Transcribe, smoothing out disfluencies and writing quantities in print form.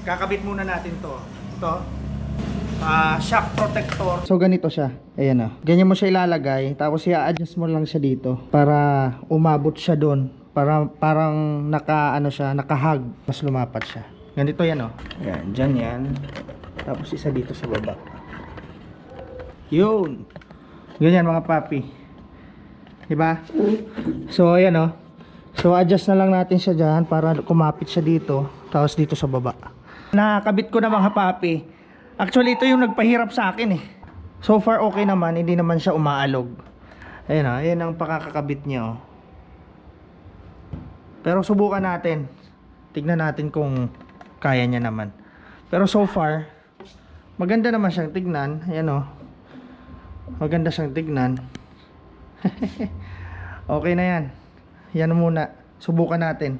kakabit muna natin to. Ito, shock protector. So ganito siya. Ayan o. Ganyan mo siya ilalagay. Tapos i-adjust mo lang siya dito para umabot siya doon. Parang naka-ano siya, naka-hug. Mas lumapat siya. Ganito yan o. Ayan, dyan yan. Tapos isa dito sa baba. Yun. Ganyan mga papi. Diba? So ayan o. So adjust na lang natin siya dyan para kumapit siya dito. Tapos dito sa baba. Nakakabit ko na mga papi. Actually ito yung nagpahirap sa akin eh. So far okay naman. Hindi naman siya umaalog. Ayan o. Ayan ang pakakakabit niya o. Pero subukan natin. Tignan natin kung kaya niya naman. Pero so far maganda naman siyang tignan. Ayan o. Maganda siyang tignan. Okay na yan. Yan muna. Subukan natin.